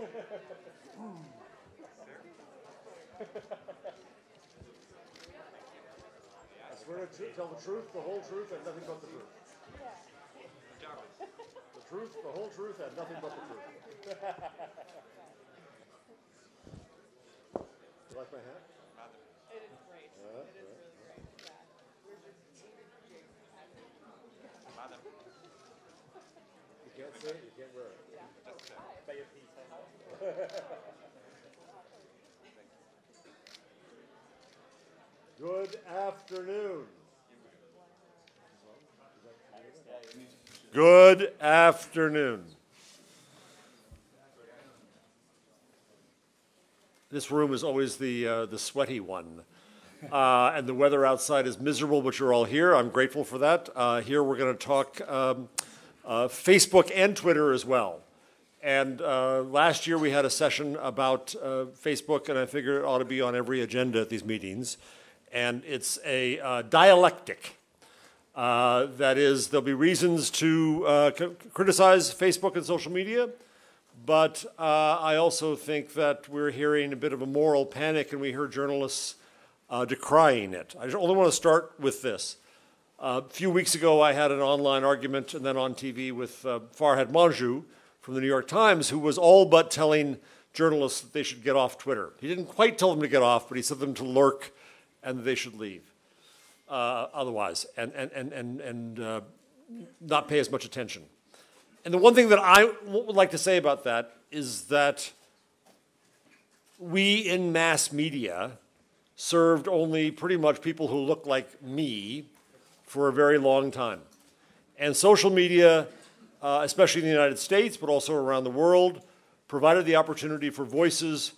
I swear to tell the truth, the whole truth, and nothing but the truth. The truth, the whole truth, and nothing but the truth. You like my hat? It is great. It is really great. Yeah. We're just You can't say it, you can't wear it. yeah. By your piece. Good afternoon. Good afternoon. This room is always the sweaty one. And the weather outside is miserable, but you're all here. I'm grateful for that. Here we're going to talk Facebook and Twitter as well. And last year we had a session about Facebook, and I figured it ought to be on every agenda at these meetings. And it's a dialectic. That is, there'll be reasons to criticize Facebook and social media, but I also think that we're hearing a bit of a moral panic, and we hear journalists decrying it. I only want to start with this. A few weeks ago, I had an online argument and then on TV with Farhad Manjoo from the New York Times, who was all but telling journalists that they should get off Twitter. He didn't quite tell them to get off, but he said them to lurk and that they should leave otherwise and not pay as much attention. And the one thing that I would like to say about that is that we in mass media served only pretty much people who look like me for a very long time. And social media, especially in the United States, but also around the world, provided the opportunity for voices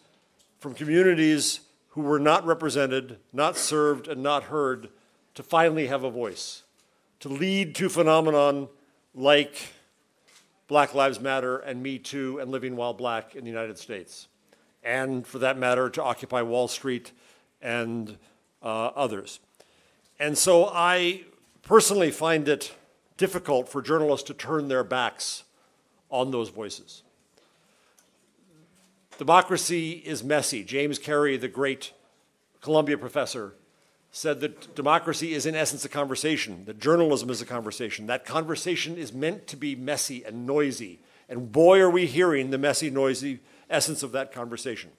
from communities who were not represented, not served, and not heard to finally have a voice, to lead to phenomenon like Black Lives Matter and Me Too and Living While Black in the United States, and for that matter, to Occupy Wall Street and others. And so I personally find it difficult for journalists to turn their backs on those voices. Democracy is messy. James Carey, the great Columbia professor, said that democracy is in essence a conversation, that journalism is a conversation. That conversation is meant to be messy and noisy. And boy, are we hearing the messy, noisy essence of that conversation.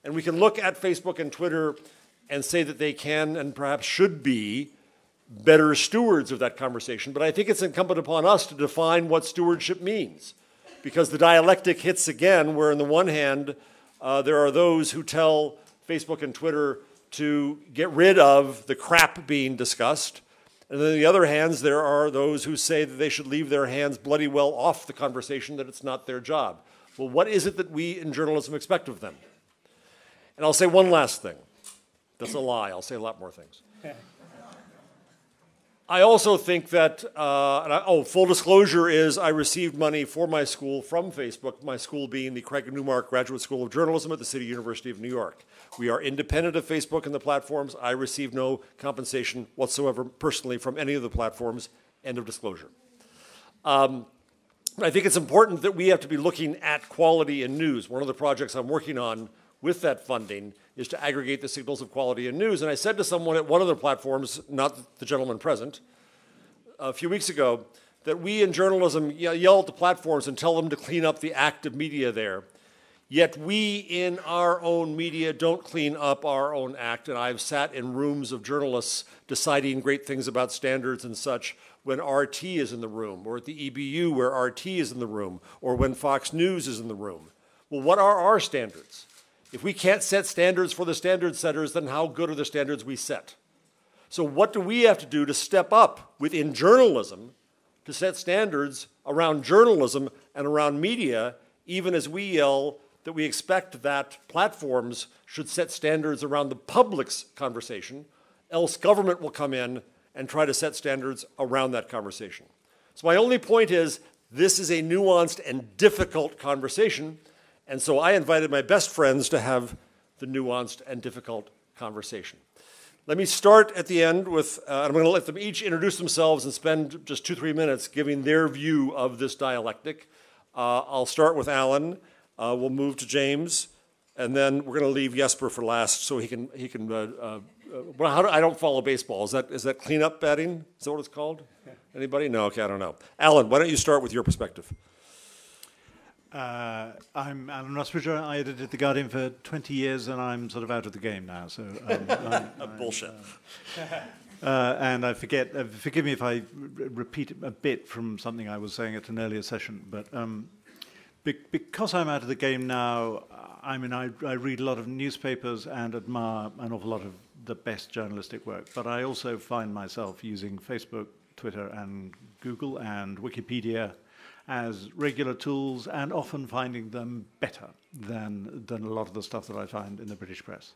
And we can look at Facebook and Twitter and say that they can and perhaps should be better stewards of that conversation. But I think it's incumbent upon us to define what stewardship means. Because the dialectic hits again, where on the one hand, there are those who tell Facebook and Twitter to get rid of the crap being discussed. And then on the other hand, there are those who say that they should leave their hands bloody well off the conversation, that it's not their job. Well, what is it that we in journalism expect of them? And I'll say one last thing. That's a lie. I'll say a lot more things. I also think that, full disclosure is I received money for my school from Facebook, my school being the Craig Newmark Graduate School of Journalism at the City University of New York. We are independent of Facebook and the platforms. I receive no compensation whatsoever personally from any of the platforms. End of disclosure. I think it's important that we have to be looking at quality in news. One of the projects I'm working on with that funding is to aggregate the signals of quality in news. And I said to someone at one of the platforms, not the gentleman present, a few weeks ago, that we in journalism yell at the platforms and tell them to clean up the act of media there. Yet we in our own media don't clean up our own act. And I've sat in rooms of journalists deciding great things about standards and such when RT is in the room, or at the EBU where RT is in the room, or when Fox News is in the room. Well, what are our standards? If we can't set standards for the standard setters, then how good are the standards we set? So what do we have to do to step up within journalism to set standards around journalism and around media, even as we yell that we expect that platforms should set standards around the public's conversation, else government will come in and try to set standards around that conversation. So my only point is this is a nuanced and difficult conversation. And so I invited my best friends to have the nuanced and difficult conversation. Let me start at the end with, I'm going to let them each introduce themselves and spend just 2-3 minutes giving their view of this dialectic. I'll start with Alan. We'll move to James, and then we're going to leave Jesper for last, so he can. Well, I don't follow baseball. Is that cleanup batting? Is that what it's called? Anybody? No. Okay, I don't know. Alan, why don't you start with your perspective? I'm Alan Rusbridger. I edited The Guardian for 20 years, and I'm sort of out of the game now. So Bullshit. And I forgive me if I repeat a bit from something I was saying at an earlier session, but because I'm out of the game now, I read a lot of newspapers and admire an awful lot of the best journalistic work, but I also find myself using Facebook, Twitter, and Google and Wikipedia as regular tools, and often finding them better than a lot of the stuff that I find in the British press.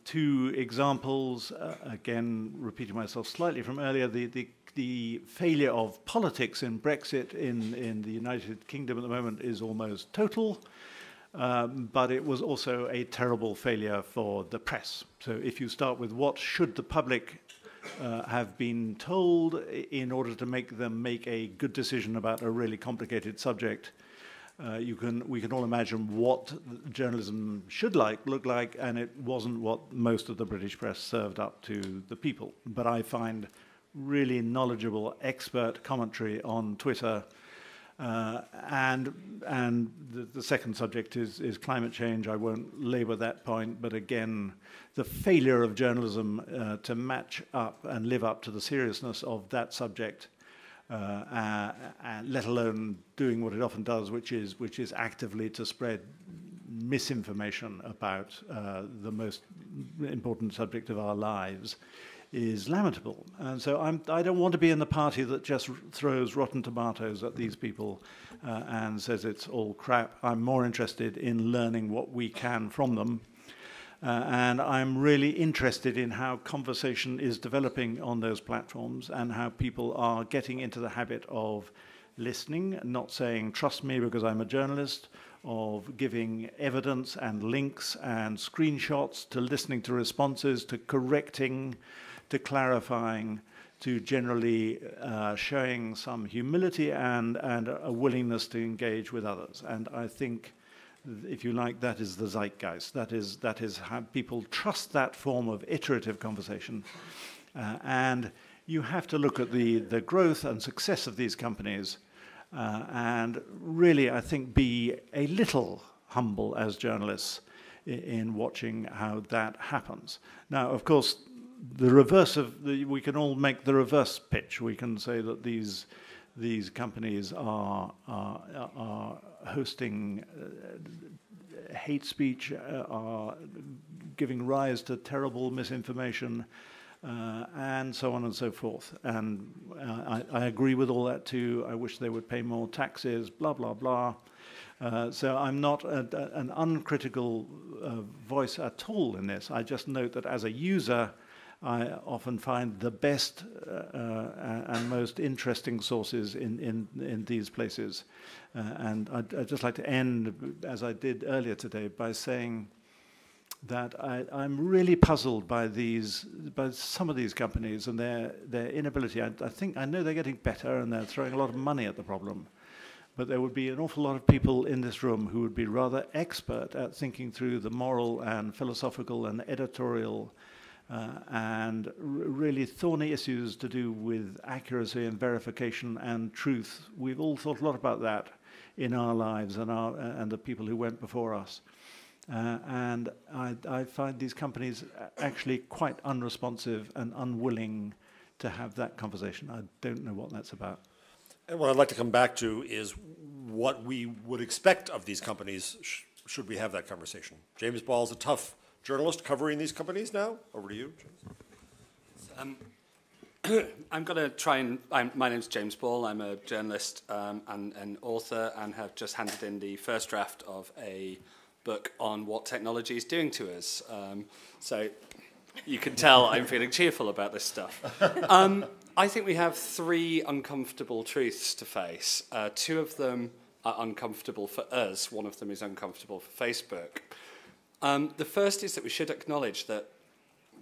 Two examples, again, repeating myself slightly from earlier, the failure of politics in Brexit in the United Kingdom at the moment is almost total, but it was also a terrible failure for the press. So if you start with what should the public have been told in order to make them make a good decision about a really complicated subject, we can all imagine what journalism should look like, and it wasn't what most of the British press served up to the people. But I find really knowledgeable expert commentary on Twitter, and the second subject is climate change. I won't labour that point, but again, the failure of journalism to match up and live up to the seriousness of that subject, let alone doing what it often does, which is actively to spread misinformation about the most important subject of our lives, is lamentable. And so I don't want to be in the party that just throws rotten tomatoes at these people and says it's all crap. I'm more interested in learning what we can from them. And I'm really interested in how conversation is developing on those platforms and how people are getting into the habit of listening, not saying, trust me because I'm a journalist, of giving evidence and links and screenshots, to listening to responses, to correcting, to clarifying, to generally showing some humility and a willingness to engage with others. And I think, if you like, that is the zeitgeist. That is how people trust that form of iterative conversation. And you have to look at the growth and success of these companies and really, I think, be a little humble as journalists in watching how that happens. Now, of course, the reverse of we can all make the reverse pitch. We can say that these companies are hosting hate speech, are giving rise to terrible misinformation, and so on and so forth. And I agree with all that too. I wish they would pay more taxes, blah, blah, blah. So I'm not an uncritical voice at all in this. I just note that as a user, I often find the best and most interesting sources in these places. And I'd just like to end, as I did earlier today, by saying that I'm really puzzled by some of these companies and their inability. I know they're getting better and they're throwing a lot of money at the problem. But there would be an awful lot of people in this room who would be rather expert at thinking through the moral and philosophical and editorial and really thorny issues to do with accuracy and verification and truth. We've all thought a lot about that in our lives and the people who went before us. And I find these companies actually quite unresponsive and unwilling to have that conversation. I don't know what that's about. And what I'd like to come back to is what we would expect of these companies should we have that conversation. James Ball is a tough journalist covering these companies now. Over to you, James. I'm going to try and... my name's James Ball. I'm a journalist and an author and have just handed in the first draft of a book on what technology is doing to us. So you can tell I'm feeling cheerful about this stuff. I think we have three uncomfortable truths to face. Two of them are uncomfortable for us. One of them is uncomfortable for Facebook. The first is that we should acknowledge that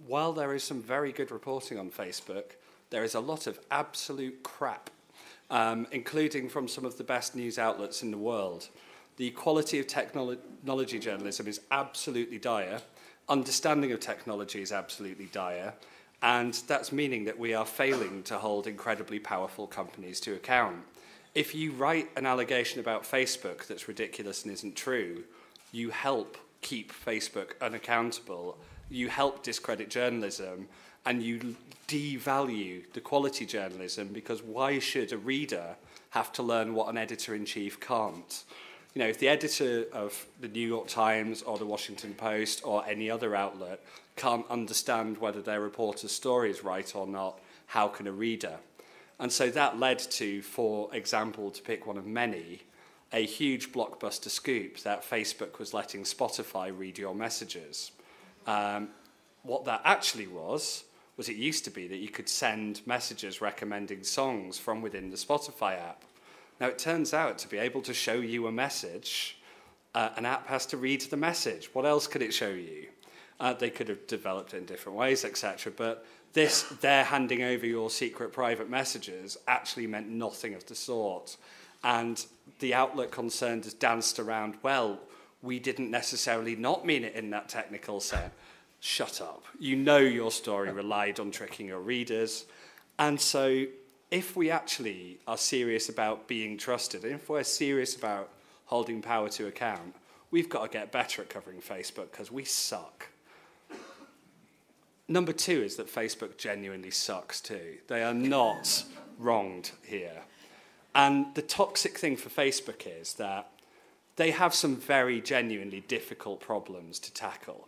while there is some very good reporting on Facebook, there is a lot of absolute crap, including from some of the best news outlets in the world. The quality of technology journalism is absolutely dire. Understanding of technology is absolutely dire. And that's meaning that we are failing to hold incredibly powerful companies to account. If you write an allegation about Facebook that's ridiculous and isn't true, you help keep Facebook unaccountable, you help discredit journalism, and you devalue the quality journalism, because why should a reader have to learn what an editor-in-chief can't? You know, if the editor of the New York Times or the Washington Post or any other outlet can't understand whether their reporter's story is right or not, how can a reader? And so that led to, for example, to pick one of many, a huge blockbuster scoop that Facebook was letting Spotify read your messages. What that actually was it used to be that you could send messages recommending songs from within the Spotify app. Now, it turns out to be able to show you a message, an app has to read the message. What else could it show you? They could have developed it in different ways, etc. But their handing over your secret private messages actually meant nothing of the sort. And the outlet concerned has danced around, well, we didn't necessarily not mean it in that technical sense. Shut up. You know your story relied on tricking your readers. And so if we actually are serious about being trusted, and if we're serious about holding power to account, we've got to get better at covering Facebook, because we suck. Number two is that Facebook genuinely sucks too. They are not wronged here. And the toxic thing for Facebook is that they have some very genuinely difficult problems to tackle.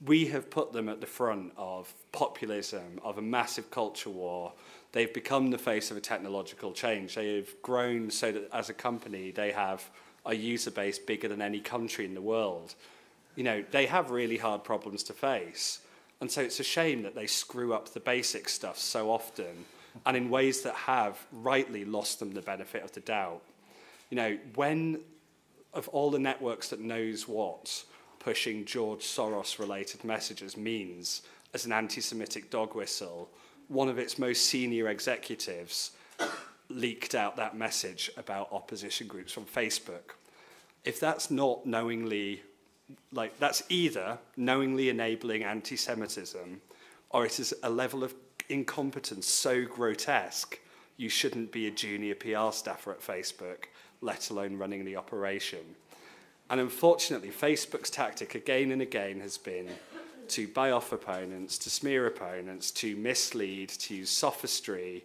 We have put them at the front of populism, of a massive culture war. They've become the face of a technological change. They have grown so that as a company, they have a user base bigger than any country in the world. You know, they have really hard problems to face. And so it's a shame that they screw up the basic stuff so often, and in ways that have rightly lost them the benefit of the doubt. You know, when, of all the networks that knows what pushing George Soros-related messages means as an anti-Semitic dog whistle, one of its most senior executives leaked out that message about opposition groups on Facebook. If that's not knowingly, like, that's either knowingly enabling anti-Semitism, or it is a level of incompetence so grotesque you shouldn't be a junior PR staffer at Facebook, let alone running the operation. And unfortunately, Facebook's tactic again and again has been to buy off opponents, to smear opponents, to mislead, to use sophistry.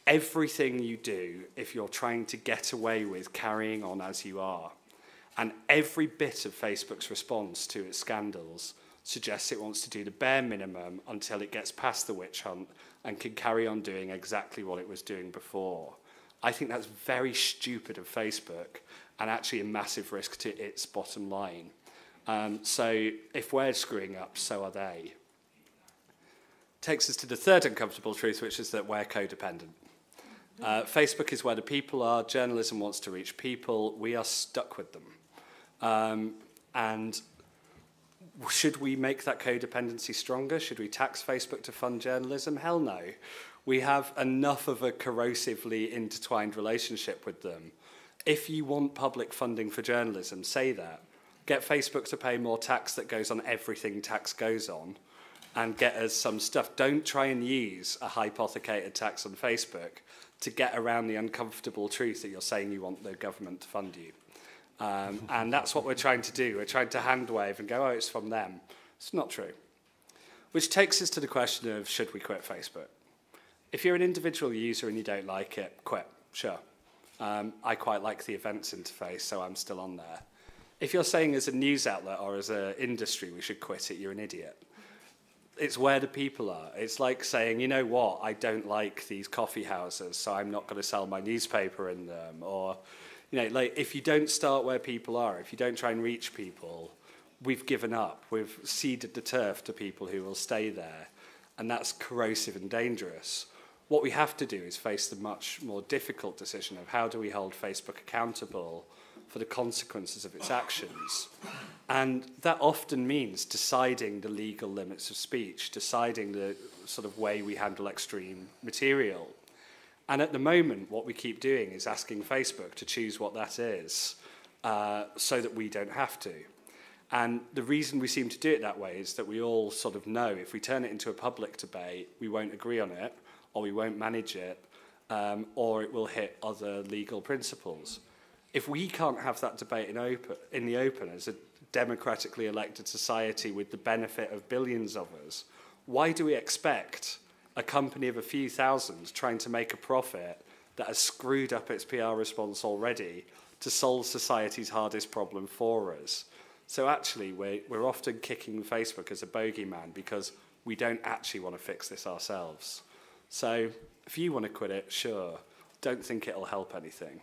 Everything you do if you're trying to get away with carrying on as you are. And every bit of Facebook's response to its scandals suggests it wants to do the bare minimum until it gets past the witch hunt and can carry on doing exactly what it was doing before. I think that's very stupid of Facebook, and actually a massive risk to its bottom line. So if we're screwing up, so are they. Takes us to the third uncomfortable truth, which is that we're codependent. Facebook is where the people are. Journalism wants to reach people. We are stuck with them. And should we make that codependency stronger? Should we tax Facebook to fund journalism? Hell no. We have enough of a corrosively intertwined relationship with them. If you want public funding for journalism, say that. Get Facebook to pay more tax that goes on everything tax goes on, and get us some stuff. Don't try and use a hypothecated tax on Facebook to get around the uncomfortable truth that you're saying you want the government to fund you. And that's what we're trying to do. We're trying to hand wave and go, oh, it's from them. It's not true. Which takes us to the question of, should we quit Facebook? If you're an individual user and you don't like it, quit, sure. I quite like the events interface, so I'm still on there. If you're saying as a news outlet or as an industry we should quit it, you're an idiot. It's where the people are. It's like saying, you know what, I don't like these coffee houses, so I'm not going to sell my newspaper in them. Or, you know, like, if you don't start where people are, if you don't try and reach people, we've given up. We've ceded the turf to people who will stay there. And that's corrosive and dangerous. What we have to do is face the much more difficult decision of how do we hold Facebook accountable for the consequences of its actions. And that often means deciding the legal limits of speech, deciding the sort of way we handle extreme material. And at the moment, what we keep doing is asking Facebook to choose what that is. so that we don't have to. And the reason we seem to do it that way is that we all sort of know if we turn it into a public debate, we won't agree on it, or we won't manage it, or it will hit other legal principles. If we can't have that debate in the open as a democratically elected society with the benefit of billions of us, why do we expect a company of a few thousand trying to make a profit that has screwed up its PR response already to solve society's hardest problem for us? So actually, we're often kicking Facebook as a bogeyman because we don't actually want to fix this ourselves. So if you want to quit it, sure. Don't think it'll help anything.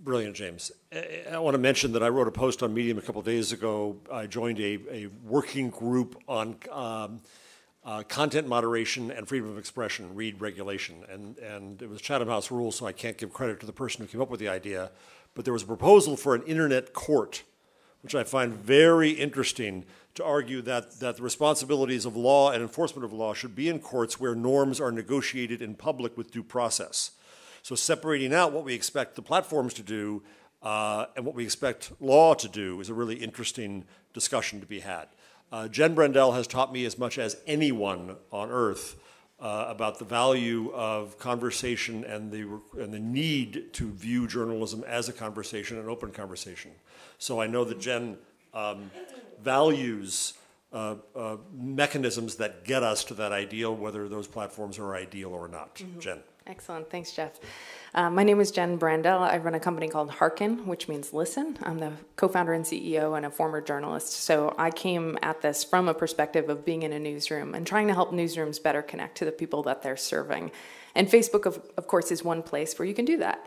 Brilliant, James. I want to mention that I wrote a post on Medium a couple of days ago. I joined a working group on content moderation and freedom of expression, read regulation. And it was Chatham House rules, so I can't give credit to the person who came up with the idea. But there was a proposal for an internet court, which I find very interesting, to argue that the responsibilities of law and enforcement of law should be in courts where norms are negotiated in public with due process. So separating out what we expect the platforms to do and what we expect law to do is a really interesting discussion to be had. Jen Brendel has taught me as much as anyone on earth about the value of conversation and the need to view journalism as a conversation, an open conversation. So I know that Jen values mechanisms that get us to that ideal, whether those platforms are ideal or not. Mm-hmm. Jen. Excellent. Thanks, Jeff. My name is Jen Brandel. I run a company called Hearken, which means listen. I'm the co-founder and CEO and a former journalist. So I came at this from a perspective of being in a newsroom and trying to help newsrooms better connect to the people that they're serving. And Facebook, of course, is one place where you can do that.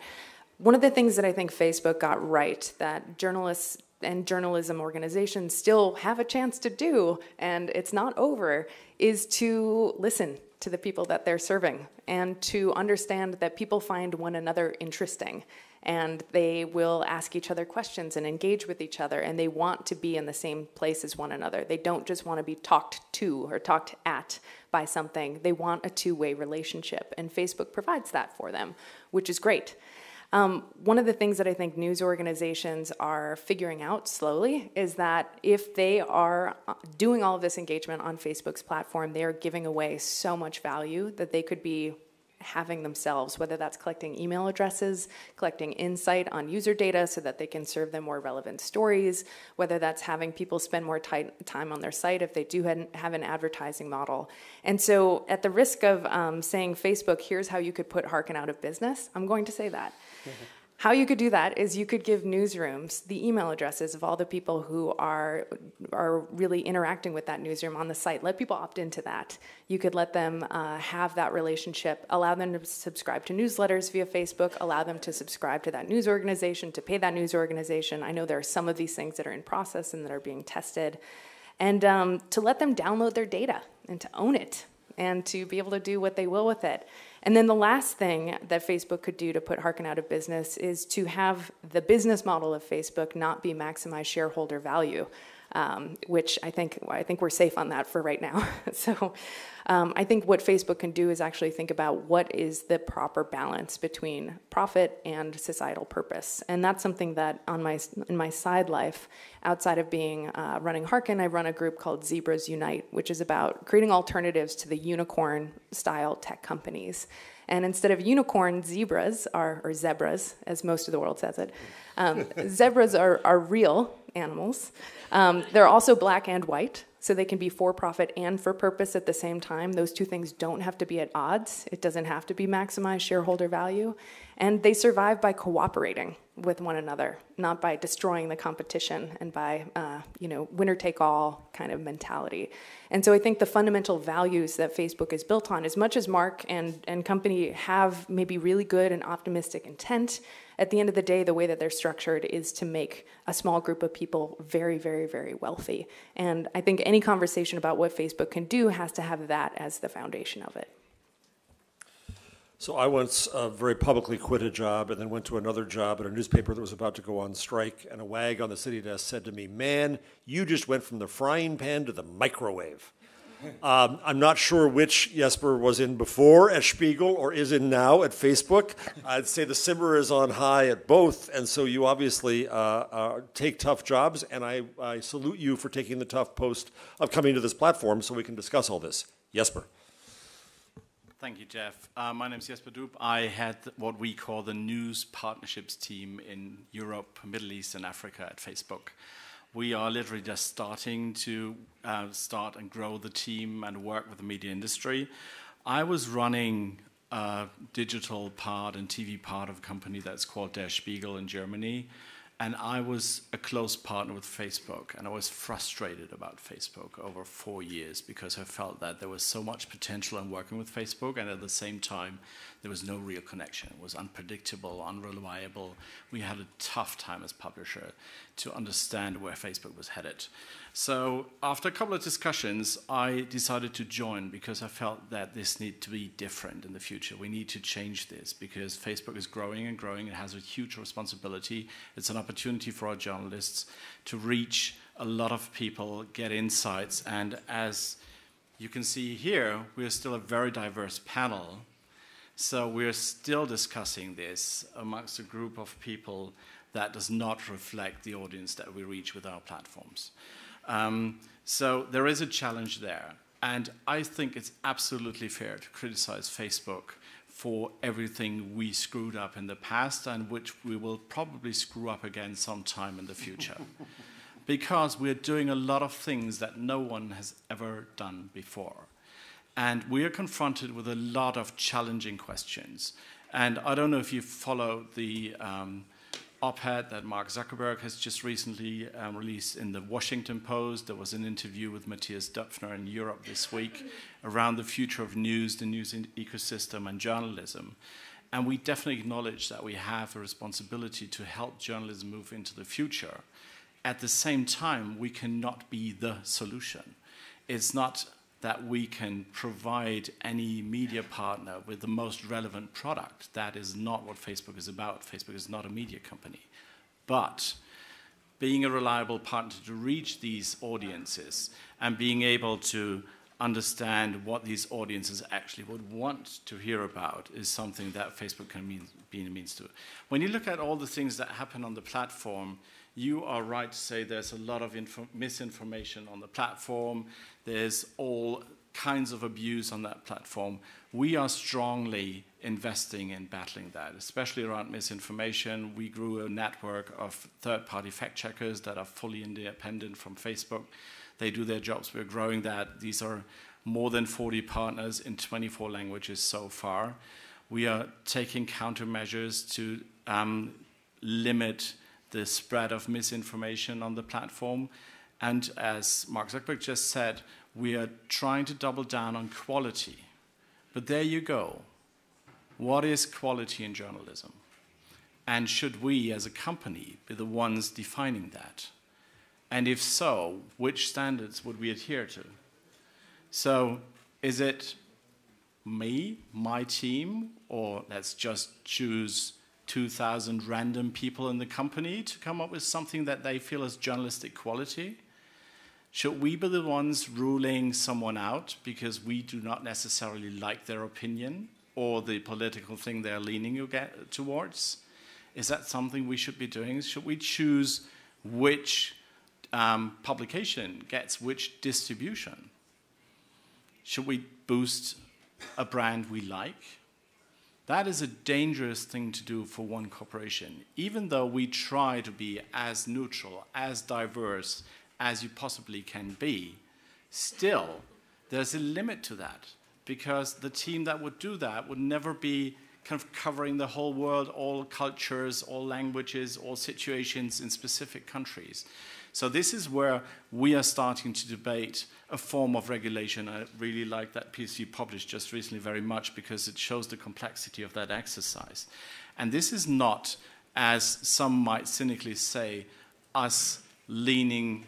One of the things that I think Facebook got right, that journalists and journalism organizations still have a chance to do, and it's not over, is to listen to the people that they're serving and to understand that people find one another interesting and they will ask each other questions and engage with each other, and they want to be in the same place as one another. They don't just want to be talked to or talked at by something. They want a two-way relationship, and Facebook provides that for them, which is great. One of the things that I think news organizations are figuring out slowly is that if they are doing all of this engagement on Facebook's platform, they are giving away so much value that they could be having themselves, whether that's collecting email addresses, collecting insight on user data so that they can serve them more relevant stories, whether that's having people spend more time on their site if they do have an advertising model. And so at the risk of saying, Facebook, here's how you could put Hearken out of business, I'm going to say that. How you could do that is you could give newsrooms the email addresses of all the people who are really interacting with that newsroom on the site. Let people opt into that. You could let them have that relationship, allow them to subscribe to newsletters via Facebook, allow them to subscribe to that news organization, to pay that news organization. I know there are some of these things that are in process and that are being tested. And to let them download their data and to own it and to be able to do what they will with it. And then the last thing that Facebook could do to put Hearken out of business is to have the business model of Facebook not be maximize shareholder value, which I think we're safe on that for right now. So I think what Facebook can do is actually think about what is the proper balance between profit and societal purpose. And that's something that in my side life, outside of being running Hearken, I run a group called Zebras Unite, which is about creating alternatives to the unicorn-style tech companies. And instead of unicorn, zebras or zebras, as most of the world says it. Zebras are real animals. They're also black and white, so they can be for profit and for purpose at the same time. Those two things don't have to be at odds. It doesn't have to be maximize shareholder value. And they survive by cooperating with one another, not by destroying the competition and by, winner-take-all kind of mentality. And so I think the fundamental values that Facebook is built on, as much as Mark and company have maybe really good and optimistic intent, at the end of the day, the way that they're structured is to make a small group of people very, very, very wealthy. And I think any conversation about what Facebook can do has to have that as the foundation of it. So I once very publicly quit a job and then went to another job at a newspaper that was about to go on strike, and a wag on the city desk said to me, "Man, you just went from the frying pan to the microwave." I'm not sure which Jesper was in before at Spiegel or is in now at Facebook. I'd say the simmer is on high at both, and so you obviously take tough jobs, and I salute you for taking the tough post of coming to this platform so we can discuss all this. Jesper. Thank you, Jeff. My name is Jesper Dub. I had what we call the news partnerships team in Europe, Middle East, and Africa at Facebook. We are literally just starting to start and grow the team and work with the media industry. I was running a digital part and TV part of a company that's called Der Spiegel in Germany. And I was a close partner with Facebook, and I was frustrated about Facebook over 4 years because I felt that there was so much potential in working with Facebook, and at the same time, there was no real connection. It was unpredictable, unreliable. We had a tough time as publisher to understand where Facebook was headed. So after a couple of discussions, I decided to join because I felt that this needed to be different in the future. We need to change this because Facebook is growing and growing. It has a huge responsibility. It's an opportunity for our journalists to reach a lot of people, get insights, and as you can see here, we're still a very diverse panel. So we're still discussing this amongst a group of people that does not reflect the audience that we reach with our platforms. So there is a challenge there. And I think it's absolutely fair to criticize Facebook for everything we screwed up in the past and which we will probably screw up again sometime in the future. Because we're doing a lot of things that no one has ever done before. And we are confronted with a lot of challenging questions. And I don't know if you follow the op-ed that Mark Zuckerberg has just recently released in the Washington Post. There was an interview with Matthias Döpfner in Europe this week around the future of news, the news ecosystem, and journalism. And we definitely acknowledge that we have a responsibility to help journalism move into the future. At the same time, we cannot be the solution. It's not that we can provide any media partner with the most relevant product. That is not what Facebook is about. Facebook is not a media company. But being a reliable partner to reach these audiences and being able to understand what these audiences actually would want to hear about is something that Facebook can be a means to. When you look at all the things that happen on the platform, you are right to say there's a lot of misinformation on the platform. There's all kinds of abuse on that platform. We are strongly investing in battling that, especially around misinformation. We grew a network of third-party fact-checkers that are fully independent from Facebook. They do their jobs. We're growing that. These are more than 40 partners in 24 languages so far. We are taking countermeasures to limit the spread of misinformation on the platform. And as Mark Zuckerberg just said, we are trying to double down on quality. But there you go. What is quality in journalism? And should we, as a company, be the ones defining that? And if so, which standards would we adhere to? So is it me, my team, or let's just choose 2,000 random people in the company to come up with something that they feel is journalistic quality? Should we be the ones ruling someone out because we do not necessarily like their opinion or the political thing they're leaning towards? Is that something we should be doing? Should we choose which publication gets which distribution? Should we boost a brand we like? That is a dangerous thing to do for one corporation. Even though we try to be as neutral, as diverse as you possibly can be, still, there's a limit to that, because the team that would do that would never be kind of covering the whole world, all cultures, all languages, all situations in specific countries. So this is where we are starting to debate a form of regulation. I really like that piece you published just recently very much because it shows the complexity of that exercise. And this is not, as some might cynically say, us leaning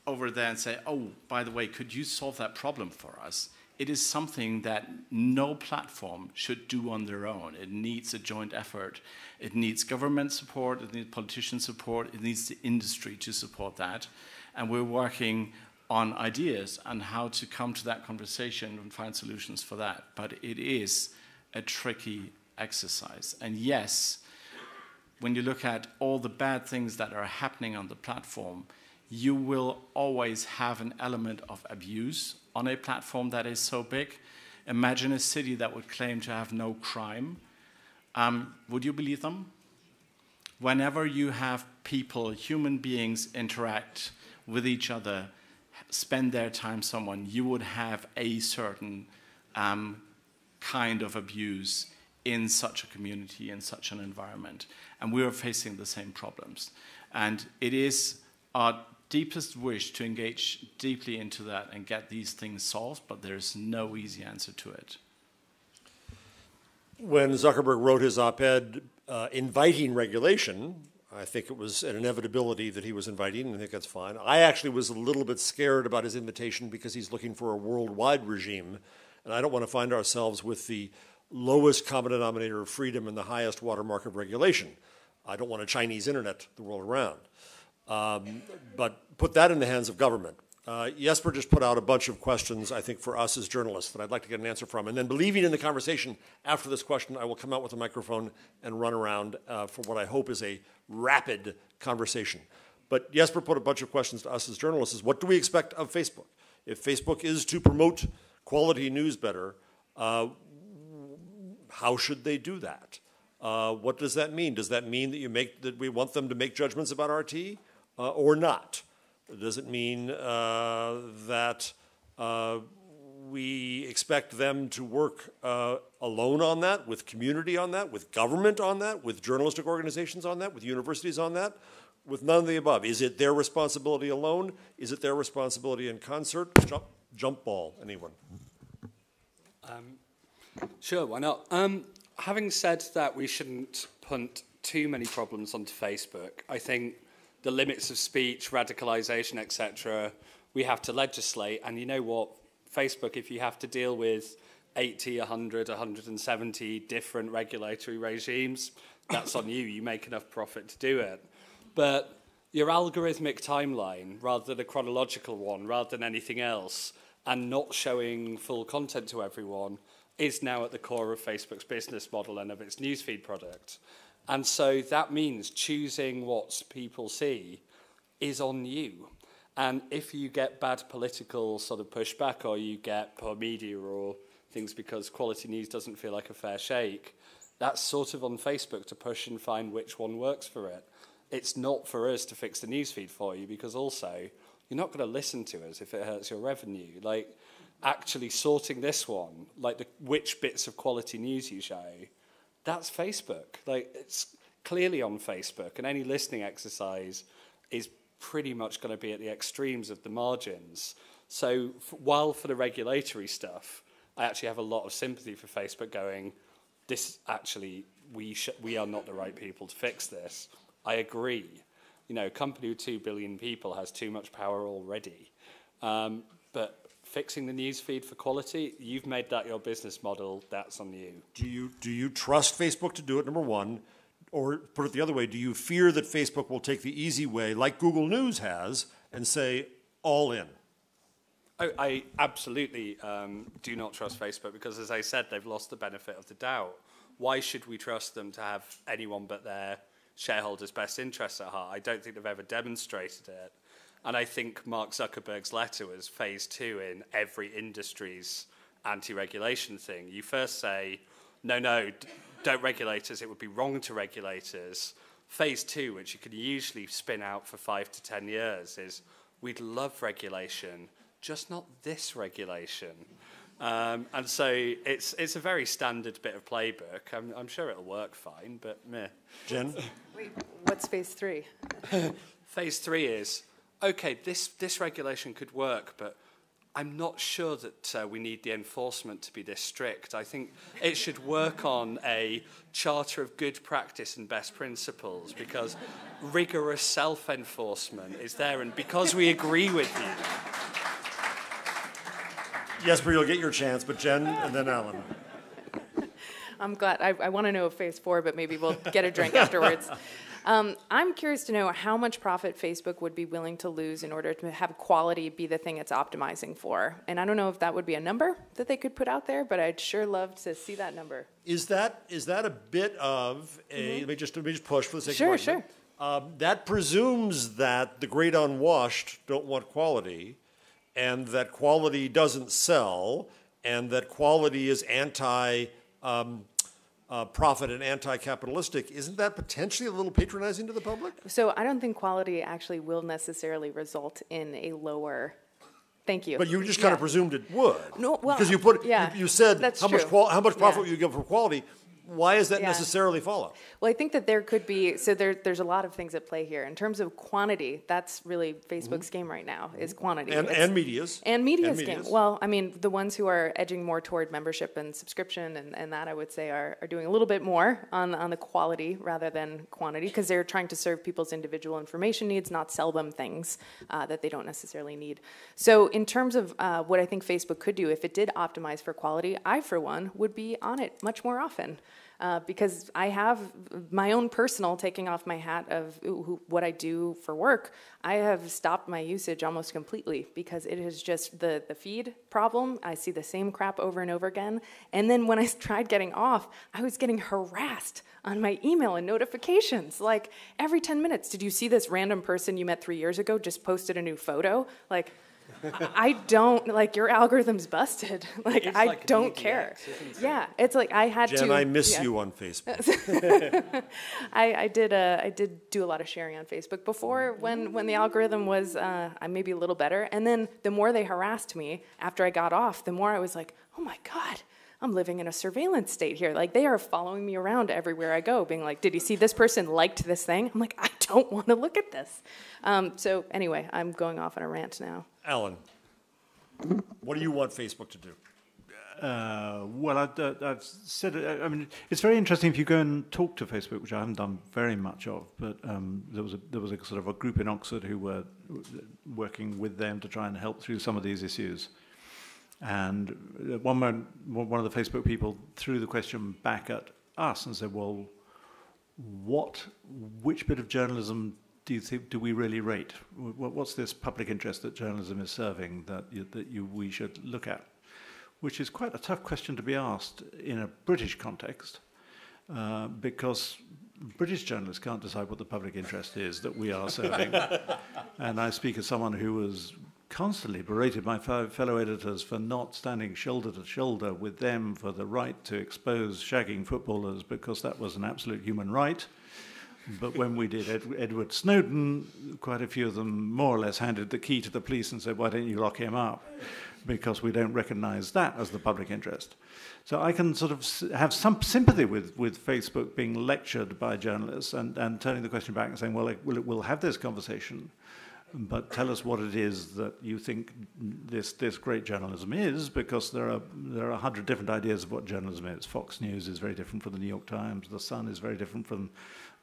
over there and say, oh, by the way, could you solve that problem for us? It is something that no platform should do on their own. It needs a joint effort. It needs government support. It needs politician support. It needs the industry to support that. And we're working on ideas and how to come to that conversation and find solutions for that. But it is a tricky exercise. And yes, when you look at all the bad things that are happening on the platform, you will always have an element of abuse on a platform that is so big. Imagine a city that would claim to have no crime. Would you believe them? Whenever you have people, human beings, interact with each other, spend their time someone, you would have a certain kind of abuse in such a community, in such an environment. And we are facing the same problems. And it is our deepest wish to engage deeply into that and get these things solved, but there's no easy answer to it. When Zuckerberg wrote his op-ed inviting regulation, I think it was an inevitability that he was inviting, and I think that's fine. I actually was a little bit scared about his invitation because he's looking for a worldwide regime, and I don't want to find ourselves with the lowest common denominator of freedom and the highest watermark of regulation. I don't want a Chinese internet the world around. But put that in the hands of government. Jesper just put out a bunch of questions, I think, for us as journalists that I'd like to get an answer from. And then, believing in the conversation after this question, I will come out with a microphone and run around for what I hope is a rapid conversation. But Jesper put a bunch of questions to us as journalists. Is what do we expect of Facebook? If Facebook is to promote quality news better, how should they do that? What does that mean? Does that mean that we want them to make judgments about RT or not? Does it mean that we expect them to work alone on that, with community on that, with government on that, with journalistic organizations on that, with universities on that, with none of the above? Is it their responsibility alone? Is it their responsibility in concert? Jump ball, anyone? Sure, why not? Having said that we shouldn't punt too many problems onto Facebook, I think the limits of speech, radicalization, etc., we have to legislate. And you know what? Facebook, if you have to deal with 80, 100, 170 different regulatory regimes, that's on you. You make enough profit to do it. But your algorithmic timeline, rather than a chronological one, rather than anything else, and not showing full content to everyone, is now at the core of Facebook's business model and of its newsfeed product. And so that means choosing what people see is on you. And if you get bad political sort of pushback, or you get poor media or things because quality news doesn't feel like a fair shake, that's sort of on Facebook to push and find which one works for it. It's not for us to fix the newsfeed for you, because also you're not going to listen to us if it hurts your revenue. Like, actually sorting this one, like which bits of quality news you show, that's Facebook. Like, it's clearly on Facebook, and any listening exercise is pretty much going to be at the extremes of the margins. So while for the regulatory stuff, I actually have a lot of sympathy for Facebook going, this actually, we are not the right people to fix this. I agree. You know, a company with 2 billion people has too much power already. But fixing the newsfeed for quality, you've made that your business model, that's on you. Do you trust Facebook to do it, number one? Or put it the other way, do you fear that Facebook will take the easy way, like Google News has, and say, all in? I absolutely do not trust Facebook, because, as I said, they've lost the benefit of the doubt. Why should we trust them to have anyone but their shareholders' best interests at heart? I don't think they've ever demonstrated it. And I think Mark Zuckerberg's letter was phase 2 in every industry's anti-regulation thing. You first say, no, don't regulate us, it would be wrong to regulate us. Phase 2, which you could usually spin out for 5 to 10 years, is we'd love regulation, just not this regulation. And so it's a very standard bit of playbook. I'm sure it'll work fine, but meh. Jen? Wait, what's phase 3? Phase 3 is, okay, this regulation could work, but I'm not sure that we need the enforcement to be this strict. I think it should work on a charter of good practice and best principles, because rigorous self-enforcement is there, and because we agree with you. Jesper, you'll get your chance, but Jen and then Alan. I'm glad. I want to know phase 4, but maybe we'll get a drink afterwards. I'm curious to know how much profit Facebook would be willing to lose in order to have quality be the thing it's optimizing for. And I don't know if that would be a number that they could put out there, but I'd sure love to see that number. Is that a bit of a? Let me just push for the sake of Sure, argument. That presumes that the great unwashed don't want quality, and that quality doesn't sell, and that quality is anti-profit and anti-capitalistic. Isn't that potentially a little patronizing to the public? So I don't think quality actually will necessarily result in a lower. Thank you. But you just kind of presumed it would. No, well, because you said that's how much true. how much profit you give for quality. Why does that necessarily follow? Well, I think that there could be, so there's a lot of things at play here. In terms of quantity, that's really Facebook's game right now, is quantity. And media's. And media's game. Well, I mean, the ones who are edging more toward membership and subscription and that, I would say, are doing a little bit more on the quality rather than quantity, because they're trying to serve people's individual information needs, not sell them things that they don't necessarily need. So in terms of what I think Facebook could do, if it did optimize for quality, I, for one, would be on it much more often. Because I have my own personal taking off my hat of what I do for work. I have stopped my usage almost completely because it is just the feed problem. I see the same crap over and over again. And then when I tried getting off, I was getting harassed on my email and notifications. Like every 10 minutes, did you see this random person you met 3 years ago just posted a new photo? Like, I don't, like, your algorithm's busted. Like, it's I like don't EDX, care. isn't it? Yeah, it's like I had Jen, to. I miss you on Facebook. I did do a lot of sharing on Facebook before when the algorithm was maybe a little better. And then the more they harassed me after I got off, the more I was like, oh my God, I'm living in a surveillance state here. Like, they are following me around everywhere I go, being like, did you see this person liked this thing? I'm like, I don't want to look at this. So anyway, I'm going off on a rant now. Alan, what do you want Facebook to do? Well, I've said it. I mean, it's very interesting if you go and talk to Facebook, which I haven't done very much of. But there was a sort of a group in Oxford who were working with them to try and help through some of these issues. And one of the Facebook people threw the question back at us and said, "Well, which bit of journalism do we really rate? What's this public interest that journalism is serving that we should look at?" Which is quite a tough question to be asked in a British context, because British journalists can't decide what the public interest is that we are serving. And I speak as someone who was constantly berated by fellow editors for not standing shoulder to shoulder with them for the right to expose shagging footballers, because that was an absolute human right. But when we did Edward Snowden, quite a few of them more or less handed the key to the police and said, "Why don't you lock him up?" Because we don't recognize that as the public interest. So I can sort of have some sympathy with Facebook being lectured by journalists and turning the question back and saying, well, we'll have this conversation, but tell us what it is that you think this great journalism is, because there are 100 different ideas of what journalism is. Fox News is very different from the New York Times. The Sun is very different from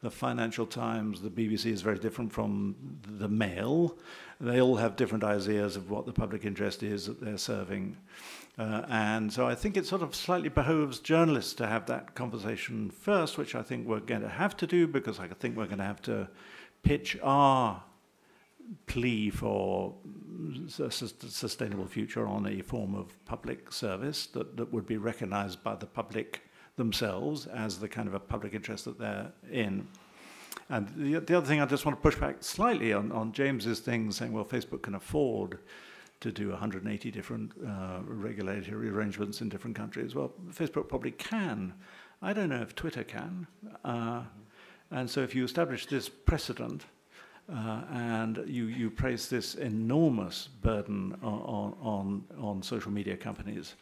the Financial Times. The BBC is very different from the Mail. They all have different ideas of what the public interest is that they're serving. And so I think it sort of slightly behoves journalists to have that conversation first, which I think we're going to have to do, because I think we're going to have to pitch our plea for a sustainable future on a form of public service that would be recognized by the public themselves as the kind of a public interest that they're in. And the other thing I just want to push back slightly on James's thing, saying, well, Facebook can afford to do 180 different regulatory arrangements in different countries. Well, Facebook probably can. I don't know if Twitter can. And so if you establish this precedent, and you place this enormous burden on social media companies,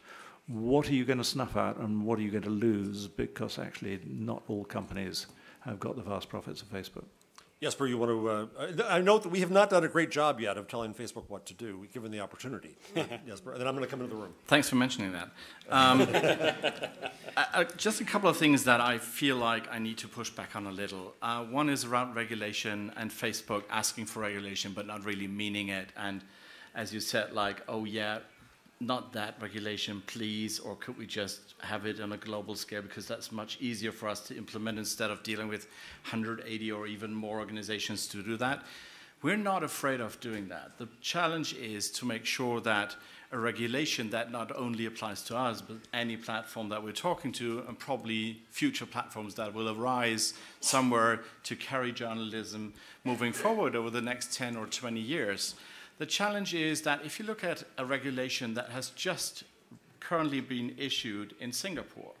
what are you going to snuff out and what are you going to lose? Because actually not all companies have got the vast profits of Facebook. Jesper, you want to... I note that we have not done a great job yet of telling Facebook what to do, given the opportunity. Jesper, and then I'm going to come into the room. Thanks for mentioning that. Just a couple of things that I feel like I need to push back on a little. One is around regulation and Facebook asking for regulation but not really meaning it. And as you said, like, oh yeah, not that regulation, please, or could we just have it on a global scale because that's much easier for us to implement instead of dealing with 180 or even more organizations to do that. We're not afraid of doing that. The challenge is to make sure that a regulation that not only applies to us, but any platform that we're talking to, and probably future platforms that will arise somewhere to carry journalism moving forward over the next 10 or 20 years. The challenge is that if you look at a regulation that has just currently been issued in Singapore,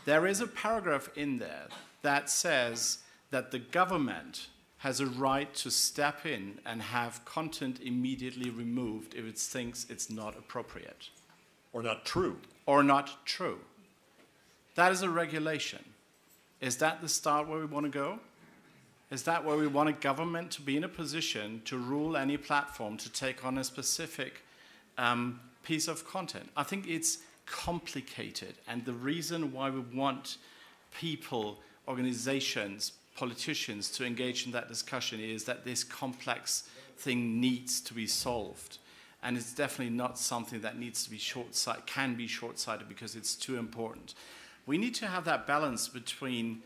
there is a paragraph in there that says that the government has a right to step in and have content immediately removed if it thinks it's not appropriate. Or not true. Or not true. That is a regulation. Is that the start where we want to go? Is that where we want a government to be in a position to rule any platform to take on a specific piece of content? I think it's complicated, and the reason why we want people, organizations, politicians to engage in that discussion is that this complex thing needs to be solved. And it's definitely not something that needs to be short-sighted, can be short-sighted because it's too important. We need to have that balance between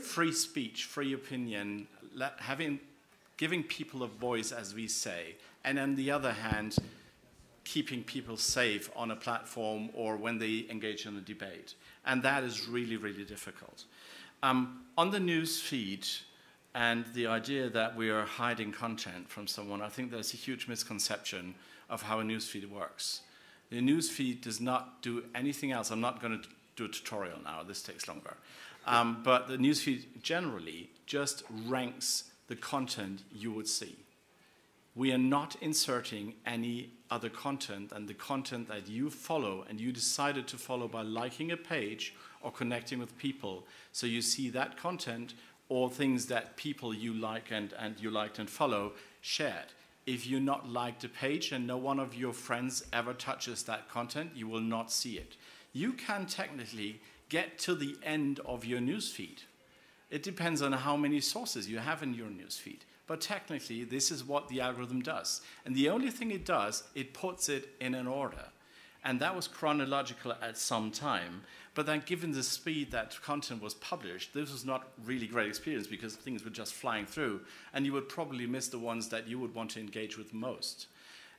free speech, free opinion, giving people a voice, as we say, and on the other hand, keeping people safe on a platform or when they engage in a debate. And that is really, really difficult. On the news feed and the idea that we are hiding content from someone, I think there's a huge misconception of how a news feed works. The news feed does not do anything else. I'm not going to do a tutorial now. This takes longer. But the news feed generally just ranks the content you would see. We are not inserting any other content than the content that you follow and you decided to follow by liking a page or connecting with people. So you see that content or things that people you like and you liked and follow shared. If you not liked a page and no one of your friends ever touches that content, you will not see it. You can technically get to the end of your newsfeed. It depends on how many sources you have in your newsfeed. But technically, this is what the algorithm does. And the only thing it does, it puts it in an order. And that was chronological at some time. But then given the speed that content was published, this was not really great experience because things were just flying through. And you would probably miss the ones that you would want to engage with most.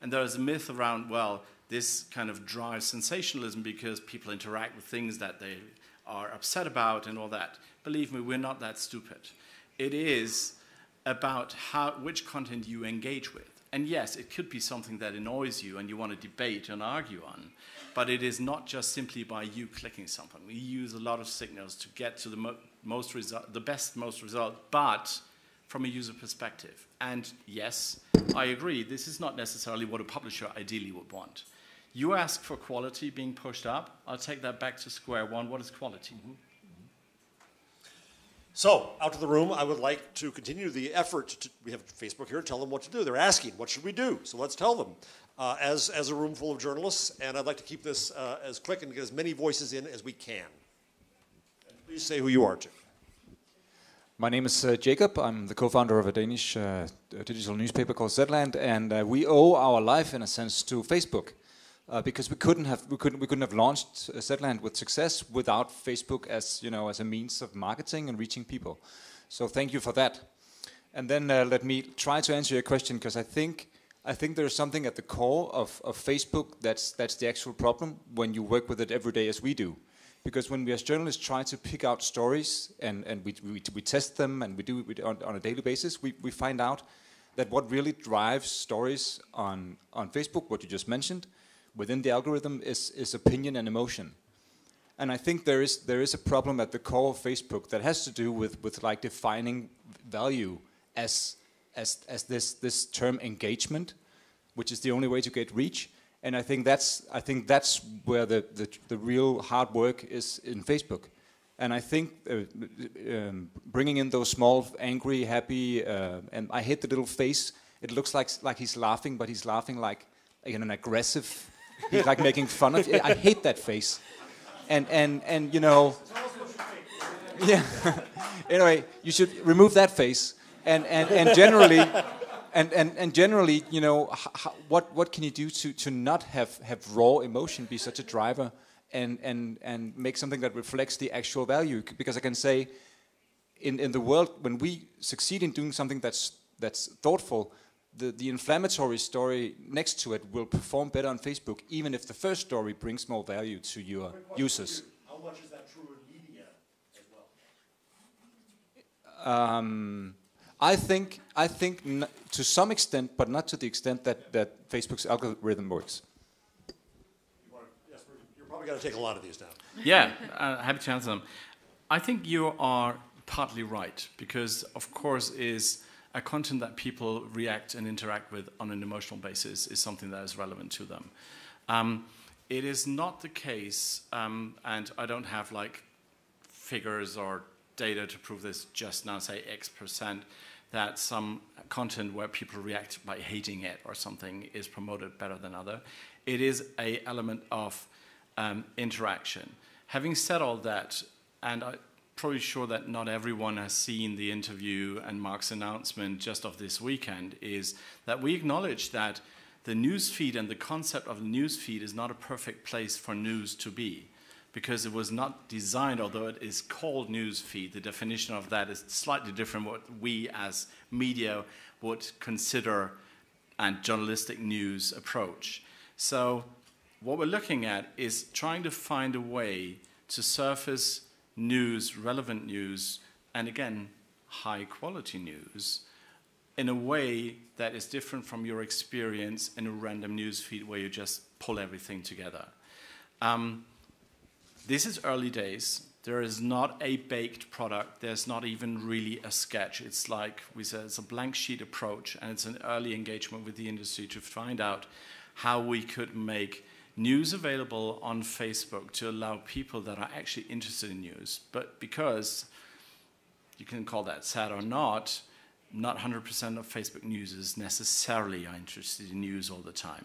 And there is a myth around, well, this kind of drives sensationalism because people interact with things that they are upset about and all that. Believe me, we're not that stupid. It is about which content you engage with. And yes, it could be something that annoys you and you want to debate and argue on, but it is not just simply by you clicking something. We use a lot of signals to get to the best result, but from a user perspective. And yes, I agree, this is not necessarily what a publisher ideally would want. You ask for quality being pushed up, I'll take that back to square one. What is quality? Mm-hmm. So, out to the room, I would like to continue the effort. We have Facebook here to tell them what to do. They're asking, what should we do? So let's tell them, as a room full of journalists, and I'd like to keep this as quick and get as many voices in as we can. And please say who you are, too. My name is Jacob. I'm the co-founder of a Danish digital newspaper called Zetland, and we owe our life, in a sense, to Facebook. Because we couldn't have launched Zetland with success without Facebook as a means of marketing and reaching people. So thank you for that. And then let me try to answer your question, because I think there's something at the core of Facebook that's the actual problem when you work with it every day as we do. Because when we as journalists try to pick out stories and we test them and we do it on a daily basis, we find out that what really drives stories on Facebook, what you just mentioned, within the algorithm is opinion and emotion. And I think there is a problem at the core of Facebook that has to do with like defining value as this term engagement, which is the only way to get reach. And I think that's where the real hard work is in Facebook. And I think bringing in those small, angry, happy, and I hate the little face. It looks like he's laughing, but he's laughing like in an aggressive. He's like making fun of it. I hate that face. And yeah. Anyway, you should remove that face. And generally And generally, you know, what can you do to not have raw emotion be such a driver, and make something that reflects the actual value? Because I can say, in the world, when we succeed in doing something that's thoughtful, the inflammatory story next to it will perform better on Facebook, even if the first story brings more value to your users. How much is that true in media as well? I think to some extent, but not to the extent that Facebook's algorithm works. You're probably going to take a lot of these now. Yeah, happy to answer them. I think you are partly right, because of course is a content that people react and interact with on an emotional basis is something that is relevant to them. It is not the case, and I don't have like figures or data to prove this just now, say X%, that some content where people react by hating it or something is promoted better than other. It is an element of interaction. Having said all that, and I'm probably sure that not everyone has seen the interview and Mark's announcement just of this weekend, is that we acknowledge that the news feed and the concept of the news feed is not a perfect place for news to be, because it was not designed, although it is called news feed, the definition of that is slightly different what we as media would consider a journalistic news approach. So what we're looking at is trying to find a way to surface news, relevant news, and again, high quality news, in a way that is different from your experience in a random news feed where you just pull everything together. This is early days. There is not a baked product. There's not even really a sketch. It's like we said, it's a blank sheet approach, and it's an early engagement with the industry to find out how we could make news available on Facebook to allow people that are actually interested in news. But because, you can call that sad or not 100% of Facebook users necessarily are interested in news all the time.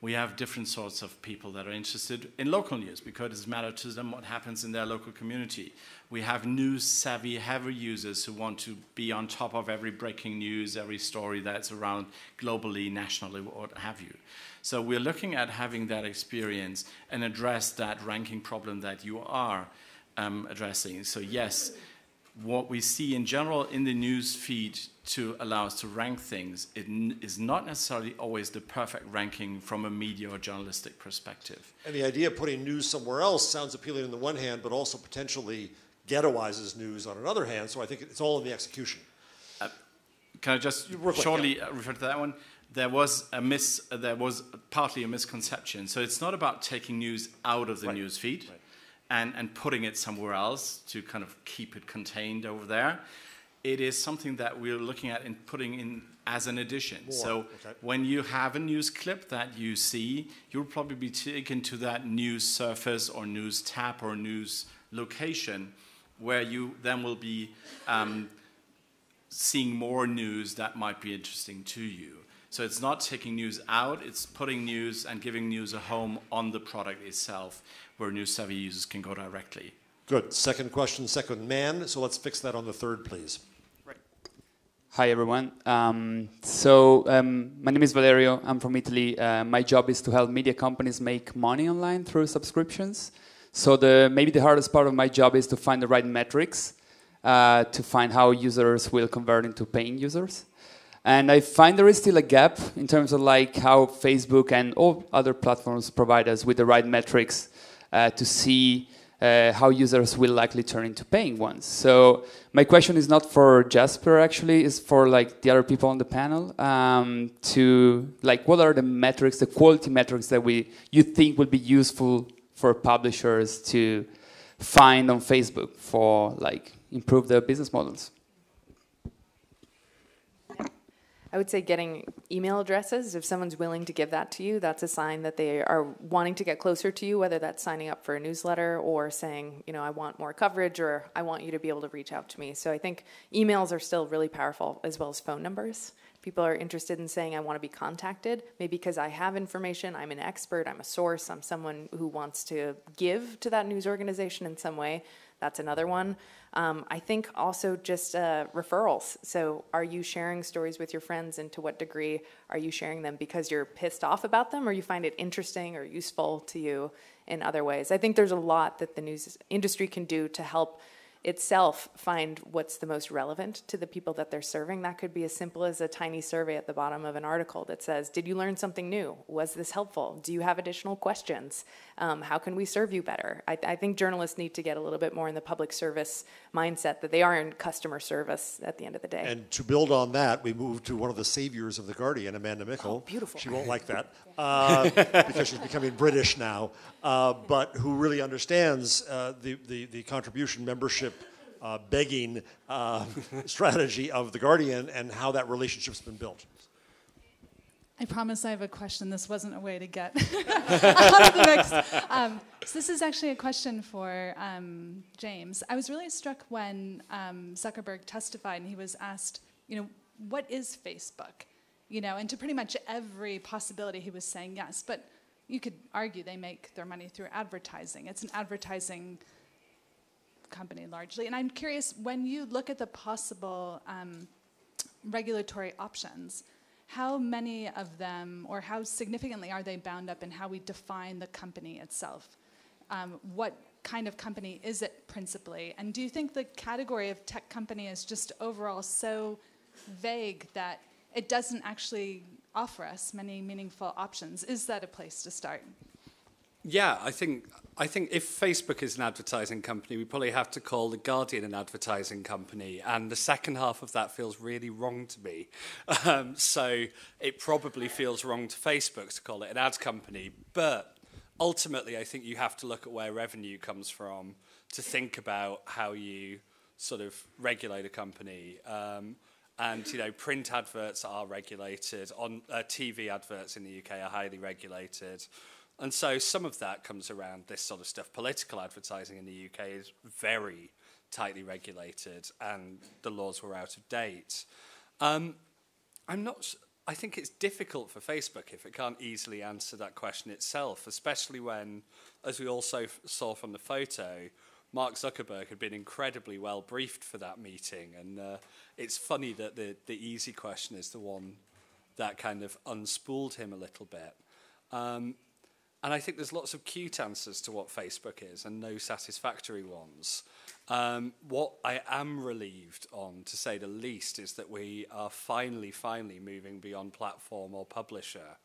We have different sorts of people that are interested in local news because it matters to them what happens in their local community. We have news-savvy, heavy users who want to be on top of every breaking news, every story that's around globally, nationally, what have you. So we're looking at having that experience and address that ranking problem that you are addressing. So yes, what we see in general in the news feed to allow us to rank things, it is not necessarily always the perfect ranking from a media or journalistic perspective. And the idea of putting news somewhere else sounds appealing on the one hand, but also potentially ghettoizes news on another hand, so I think it's all in the execution. Can I just shortly refer to that one? There was partly a misconception. So it's not about taking news out of the news feed. Right. And putting it somewhere else to kind of keep it contained over there. It is something that we're looking at and putting in as an addition. More. So when you have a news clip that you see, you'll probably be taken to that news surface or news tab or news location where you then will be seeing more news that might be interesting to you. So it's not taking news out, it's putting news and giving news a home on the product itself where news-savvy users can go directly. Good. Second question, second man. So let's fix that on the third, please. Right. Hi, everyone. My name is Valerio. I'm from Italy. My job is to help media companies make money online through subscriptions. So maybe the hardest part of my job is to find the right metrics to find how users will convert into paying users. And I find there is still a gap in terms of like how Facebook and all other platforms provide us with the right metrics to see how users will likely turn into paying ones. So my question is not for Jasper, actually, it's for like the other people on the panel to like what are the metrics, the quality metrics that you think will be useful for publishers to find on Facebook for like improve their business models. I would say getting email addresses, if someone's willing to give that to you, that's a sign that they are wanting to get closer to you, whether that's signing up for a newsletter or saying, you know, I want more coverage or I want you to be able to reach out to me. So I think emails are still really powerful, as well as phone numbers. People are interested in saying, I want to be contacted, maybe because I have information, I'm an expert, I'm a source, I'm someone who wants to give to that news organization in some way. That's another one. I think also just referrals. So are you sharing stories with your friends, and to what degree are you sharing them because you're pissed off about them, or you find it interesting or useful to you in other ways? I think there's a lot that the news industry can do to help itself find what's the most relevant to the people that they're serving. That could be as simple as a tiny survey at the bottom of an article that says, did you learn something new? Was this helpful? Do you have additional questions? How can we serve you better? I think journalists need to get a little bit more in the public service mindset, that they are in customer service at the end of the day. And to build on that, we moved to one of the saviors of The Guardian, Amanda Mickle. Oh, beautiful. She won't like that because she's becoming British now, but who really understands the contribution membership begging strategy of The Guardian and how that relationship's been built. I promise I have a question. This wasn't a way to get out of the mix. So this is actually a question for James. I was really struck when Zuckerberg testified and he was asked, what is Facebook? And to pretty much every possibility he was saying yes. But you could argue they make their money through advertising. It's an advertising company largely. And I'm curious, when you look at the possible regulatory options, how many of them, or how significantly are they bound up in how we define the company itself? What kind of company is it principally? And do you think the category of tech company is just overall so vague that it doesn't actually offer us many meaningful options? Is that a place to start? Yeah, I think if Facebook is an advertising company, we probably have to call The Guardian an advertising company, and the second half of that feels really wrong to me. So it probably feels wrong to Facebook to call it an ads company, but ultimately I think you have to look at where revenue comes from to think about how you sort of regulate a company. And print adverts are regulated, on TV adverts in the UK are highly regulated. And so some of that comes around this sort of stuff. Political advertising in the UK is very tightly regulated, and the laws were out of date. I think it's difficult for Facebook if it can't easily answer that question itself, especially when, as we also saw from the photo, Mark Zuckerberg had been incredibly well briefed for that meeting. And it's funny that the easy question is the one that kind of unspooled him a little bit. And I think there's lots of cute answers to what Facebook is and no satisfactory ones. What I am relieved on, to say the least, is that we are finally moving beyond platform or publisher.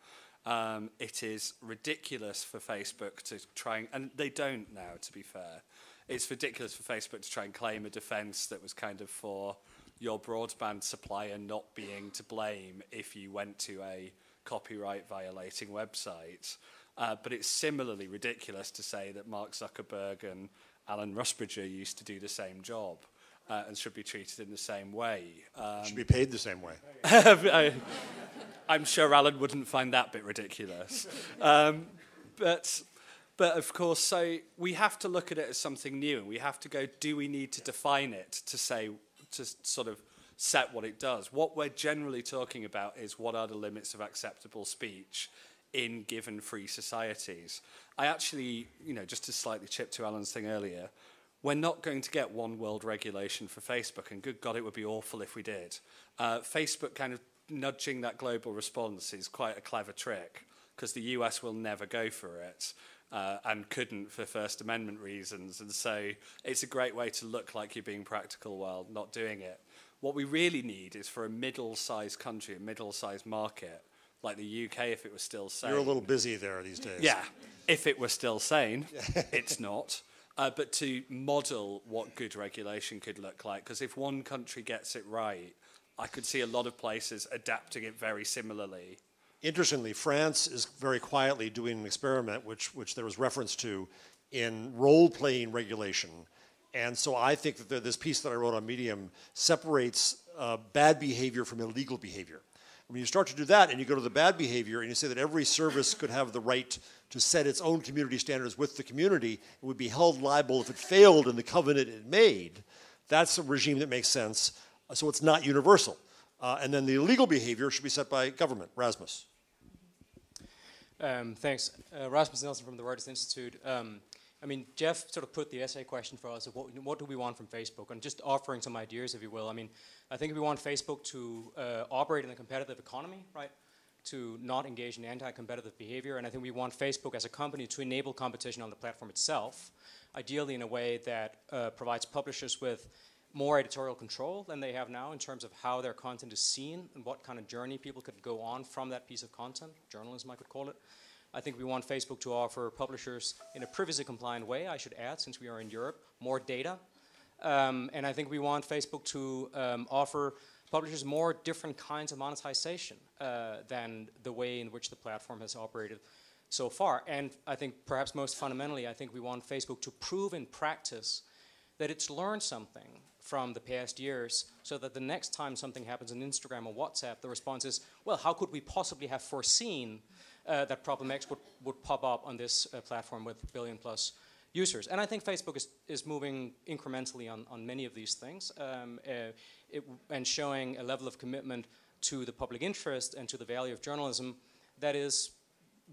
It is ridiculous for Facebook to try and they don't now, to be fair. It's ridiculous for Facebook to try and claim a defense that was kind of for your broadband supplier not being to blame if you went to a copyright violating website. But it's similarly ridiculous to say that Mark Zuckerberg and Alan Rusbridger used to do the same job and should be treated in the same way. Should be paid the same way. I'm sure Alan wouldn't find that bit ridiculous. But of course, so we have to look at it as something new, and we have to go, do we need to define it to sort of set what it does? What we're generally talking about is what are the limits of acceptable speech in given free societies. I actually, just to slightly chip to Alan's thing earlier, we're not going to get one world regulation for Facebook, and good God, it would be awful if we did. Facebook kind of nudging that global response is quite a clever trick, because the US will never go for it, and couldn't for First Amendment reasons, and so it's a great way to look like you're being practical while not doing it. What we really need is for a middle-sized country, a middle-sized market, like the UK, if it was still sane. You're a little busy there these days. Yeah, if it was still sane. It's not. But to model what good regulation could look like, because if one country gets it right, I could see a lot of places adapting it very similarly. Interestingly, France is very quietly doing an experiment, which there was reference to, in role-playing regulation. And so I think that this piece that I wrote on Medium separates bad behavior from illegal behavior. When you start to do that and you go to the bad behavior and you say that every service could have the right to set its own community standards with the community, it would be held liable if it failed in the covenant it made, that's a regime that makes sense. So it's not universal. And then the illegal behavior should be set by government. Rasmus. Thanks. Rasmus Nelson from the Reuters Institute. I mean, Jeff sort of put the essay question for us of what do we want from Facebook, and just offering some ideas, if you will. I mean, I think we want Facebook to operate in a competitive economy, right? To not engage in anti-competitive behavior, and I think we want Facebook as a company to enable competition on the platform itself, ideally in a way that provides publishers with more editorial control than they have now in terms of how their content is seen and what kind of journey people could go on from that piece of content, journalism I could call it. I think we want Facebook to offer publishers in a privacy-compliant way, I should add, since we are in Europe, more data. And I think we want Facebook to offer publishers more different kinds of monetization than the way in which the platform has operated so far. And I think perhaps most fundamentally, I think we want Facebook to prove in practice that it's learned something from the past years, so that the next time something happens on Instagram or WhatsApp, the response is, well, how could we possibly have foreseen that problem X would pop up on this platform with billion-plus users? And I think Facebook is moving incrementally on many of these things and showing a level of commitment to the public interest and to the value of journalism that is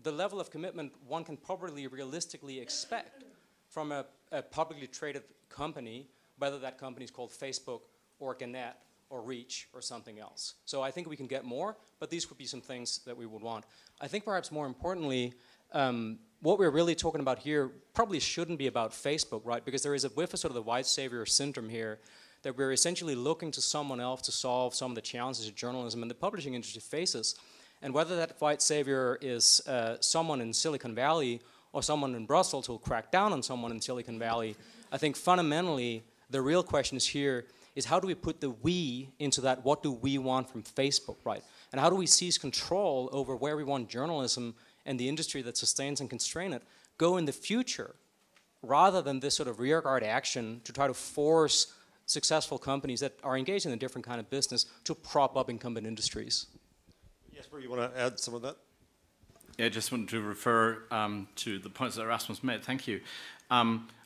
the level of commitment one can probably realistically expect from a publicly traded company, whether that company is called Facebook or Gannett or Reach or something else. So I think we can get more, but these would be some things that we would want. I think perhaps more importantly, what we're really talking about here probably shouldn't be about Facebook, right? Because there is a whiff of sort of the white savior syndrome here, that we're essentially looking to someone else to solve some of the challenges that journalism and the publishing industry faces. And whether that white savior is someone in Silicon Valley or someone in Brussels who will crack down on someone in Silicon Valley, I think fundamentally the real question is here is how do we put the we into that what do we want from Facebook, right? And how do we seize control over where we want journalism and the industry that sustains and constrains it go in the future, rather than this sort of rearguard action to try to force successful companies that are engaged in a different kind of business to prop up incumbent industries. Jesper, you want to add some of that? Yeah, I just wanted to refer to the points that Rasmus made. Thank you.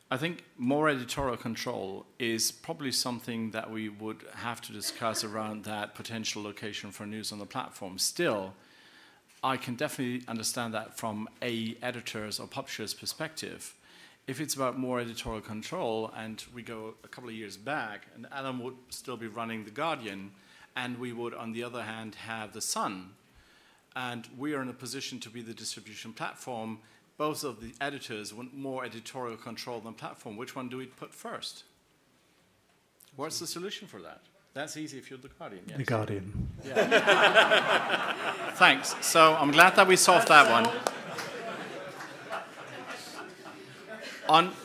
I think more editorial control is probably something that we would have to discuss around that potential location for news on the platform. Still, I can definitely understand that from a editor's or publisher's perspective. If it's about more editorial control, and we go a couple of years back, and Adam would still be running The Guardian, and we would, on the other hand, have The Sun, and we are in a position to be the distribution platform, both of the editors want more editorial control than platform. Which one do we put first? What's the solution for that? That's easy if you're The Guardian. Yes. The Guardian. Yeah. Thanks. So I'm glad that we solved that one.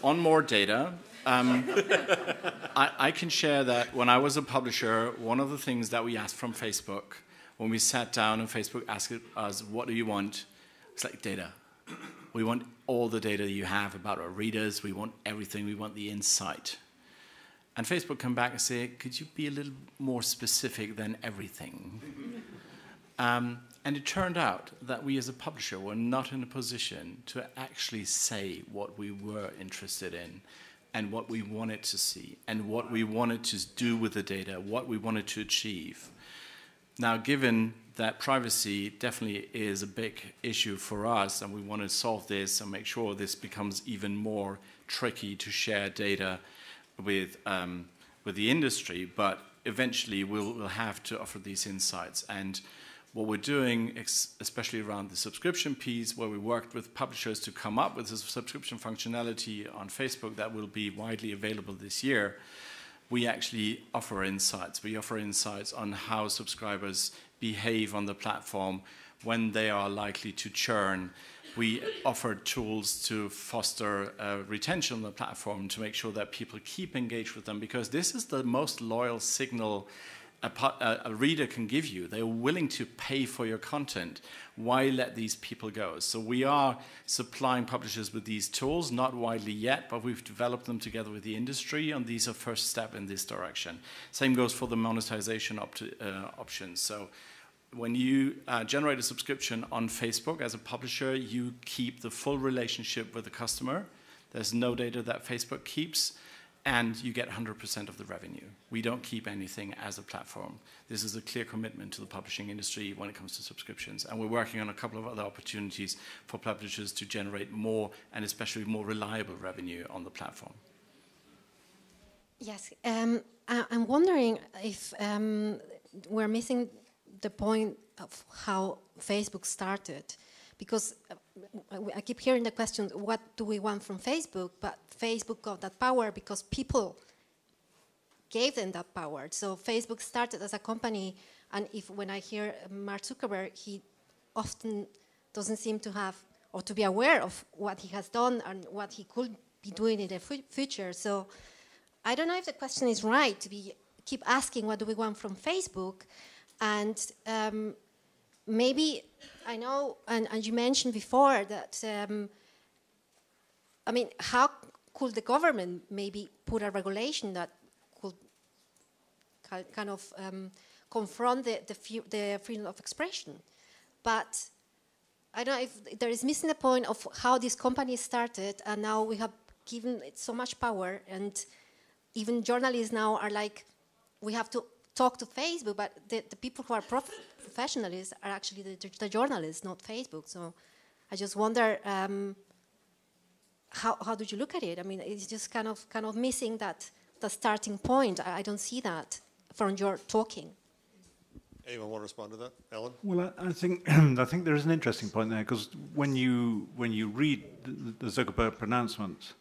On more data, I can share that when I was a publisher, one of the things that we asked from Facebook, when we sat down and Facebook asked us, what do you want? It's like data. We want all the data you have about our readers. We want everything. We want the insight. And Facebook come back and say, could you be a little more specific than everything? And it turned out that we as a publisher were not in a position to actually say what we were interested in and what we wanted to see and what we wanted to do with the data, what we wanted to achieve. Now, given that privacy definitely is a big issue for us and we want to solve this and make sure this becomes even more tricky to share data with the industry, but eventually we'll have to offer these insights. And what we're doing, especially around the subscription piece, where we worked with publishers to come up with a subscription functionality on Facebook that will be widely available this year, we actually offer insights. We offer insights on how subscribers behave on the platform, when they are likely to churn. We offer tools to foster retention on the platform to make sure that people keep engaged with them, because this is the most loyal signal a reader can give you. They're willing to pay for your content. Why let these people go? So we are supplying publishers with these tools, not widely yet, but we've developed them together with the industry, and these are first step in this direction. Same goes for the monetization options. So when you generate a subscription on Facebook as a publisher, you keep the full relationship with the customer. There's no data that Facebook keeps. and you get 100% of the revenue. We don't keep anything as a platform. This is a clear commitment to the publishing industry when it comes to subscriptions. And we're working on a couple of other opportunities for publishers to generate more and especially more reliable revenue on the platform. Yes, I'm wondering if we're missing the point of how Facebook started. Because I keep hearing the question, what do we want from Facebook? But Facebook got that power because people gave them that power. So Facebook started as a company, and when I hear Mark Zuckerberg, he often doesn't seem to have or to be aware of what he has done and what he could be doing in the future. So I don't know if the question is right to keep asking what do we want from Facebook, and maybe I know, and you mentioned before that, I mean, how could the government maybe put a regulation that could kind of confront the freedom of expression? But I don't know if there is missing the point of how this company started, and now we have given it so much power, and even journalists now are like, we have to talk to Facebook, but the people who are professionals are actually the journalists, not Facebook. So I just wonder, how do you look at it? I mean, it's just kind of missing the starting point. I don't see that from your talking. Anyone want to respond to that, Ellen? Well, I think there is an interesting point there, because when you read the Zuckerberg pronouncement,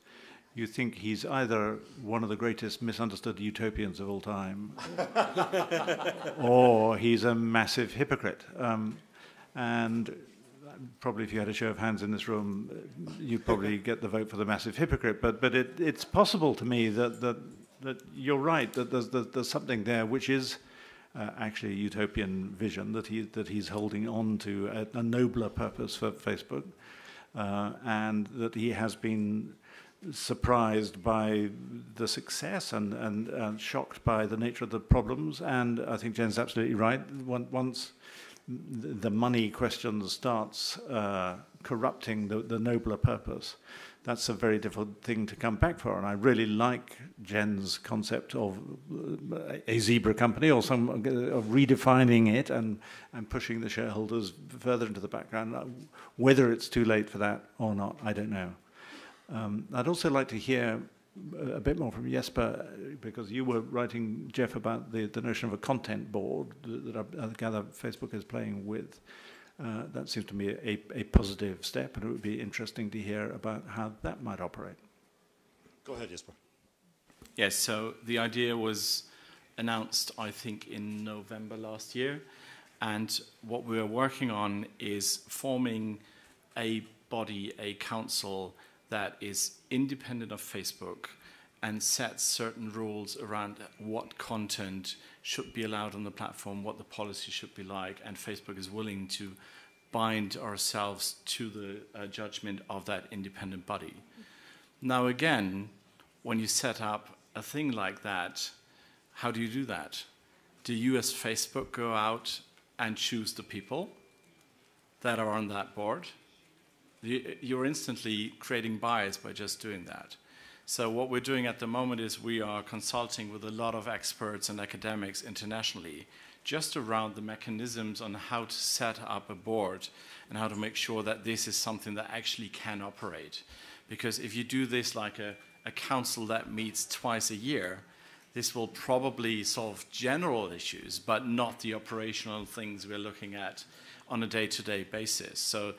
you think he's either one of the greatest misunderstood utopians of all time, or he's a massive hypocrite. And probably if you had a show of hands in this room, you'd probably get the vote for the massive hypocrite. But it's possible to me that you're right, that there's something there which is actually a utopian vision that he's holding on to a nobler purpose for Facebook, and that he has been surprised by the success and shocked by the nature of the problems. And I think Jen's absolutely right. Once the money question starts corrupting the nobler purpose, that's a very difficult thing to come back for. And I really like Jen's concept of a zebra company, or of redefining it and pushing the shareholders further into the background. Whether it's too late for that or not, I don't know. I'd also like to hear a bit more from Jesper, because you were writing, Jeff, about the notion of a content board that I gather Facebook is playing with. That seems to me a positive step, and it would be interesting to hear about how that might operate. Go ahead, Jesper. Yes, so the idea was announced, I think, in November last year. And what we're working on is forming a body, a council, that is independent of Facebook and sets certain rules around what content should be allowed on the platform, what the policy should be like, and Facebook is willing to bind ourselves to the judgment of that independent body. Now again, when you set up a thing like that, how do you do that? Do you as Facebook go out and choose the people that are on that board? You're instantly creating bias by just doing that. So what we're doing at the moment is we are consulting with a lot of experts and academics internationally just around the mechanisms on how to set up a board and how to make sure that this is something that actually can operate. Because if you do this like a council that meets twice a year, this will probably solve general issues, but not the operational things we're looking at on a day-to-day basis. So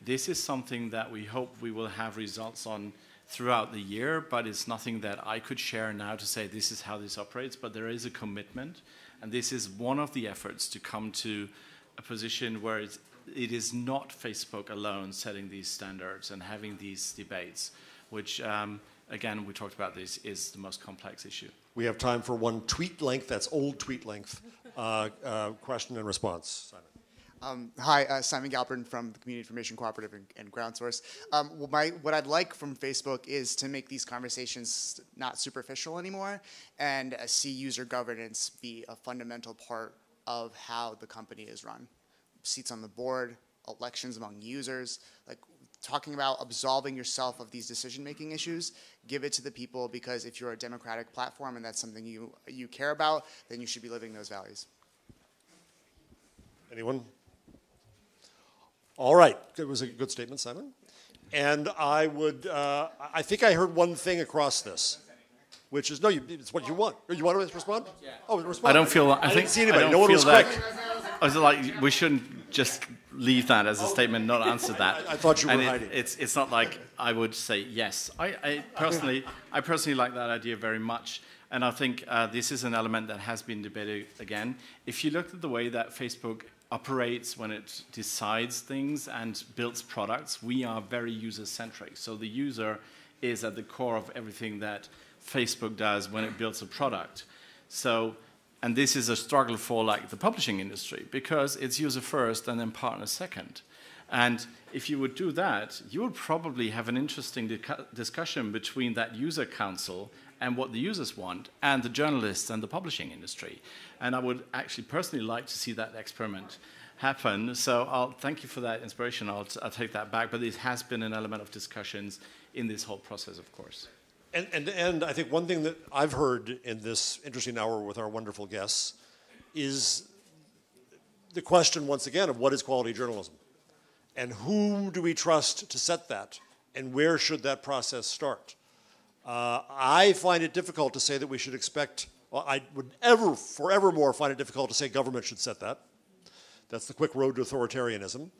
this is something that we hope we will have results on throughout the year, but it's nothing that I could share now to say this is how this operates, but there is a commitment, and this is one of the efforts to come to a position where it is not Facebook alone setting these standards and having these debates, which, again, we talked about this, is the most complex issue. We have time for one tweet length, that's old tweet length, question and response. Simon. Hi, Simon Galpern from the Community Information Cooperative and Groundsource. What I'd like from Facebook is to make these conversations not superficial anymore, and see user governance be a fundamental part of how the company is run. Seats on the board, elections among users, like talking about absolving yourself of these decision-making issues, give it to the people, because if you're a democratic platform and that's something you care about, then you should be living those values. Anyone? All right. It was a good statement, Simon. And I would, I think I heard one thing across this, which is, no, it's what you want. You want to respond? Yeah. Oh, respond. I don't feel, I didn't see anybody. No one was quick. I was like, we shouldn't just leave that as a statement, not answer that. I thought you were hiding. It's not like I would say yes. I personally like that idea very much. And I think this is an element that has been debated again. If you look at the way that Facebook operates when it decides things and builds products, we are very user-centric. So the user is at the core of everything that Facebook does when it builds a product. So, and this is a struggle for like the publishing industry, because it's user first and then partner second. And if you would do that, you would probably have an interesting discussion between that user council and what the users want, and the journalists and the publishing industry. And I would actually personally like to see that experiment happen. So I'll thank you for that inspiration. I'll take that back. But it has been an element of discussions in this whole process, of course. And I think one thing that I've heard in this interesting hour with our wonderful guests is the question, once again, of what is quality journalism? And whom do we trust to set that? And where should that process start? I find it difficult to say that we should expect, well, I would forevermore find it difficult to say government should set that. That's the quick road to authoritarianism.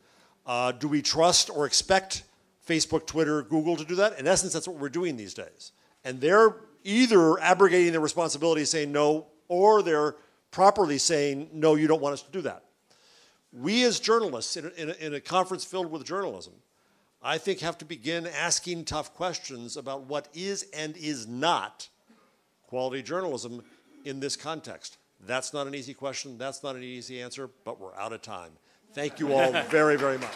Do we trust or expect Facebook, Twitter, Google to do that? In essence, that's what we're doing these days. And they're either abrogating their responsibility, saying no, or they're properly saying, no, you don't want us to do that. We as journalists, in a conference filled with journalism, I think have to begin asking tough questions about what is and is not quality journalism in this context. That's not an easy question. That's not an easy answer, but we're out of time. Thank you all very, very much.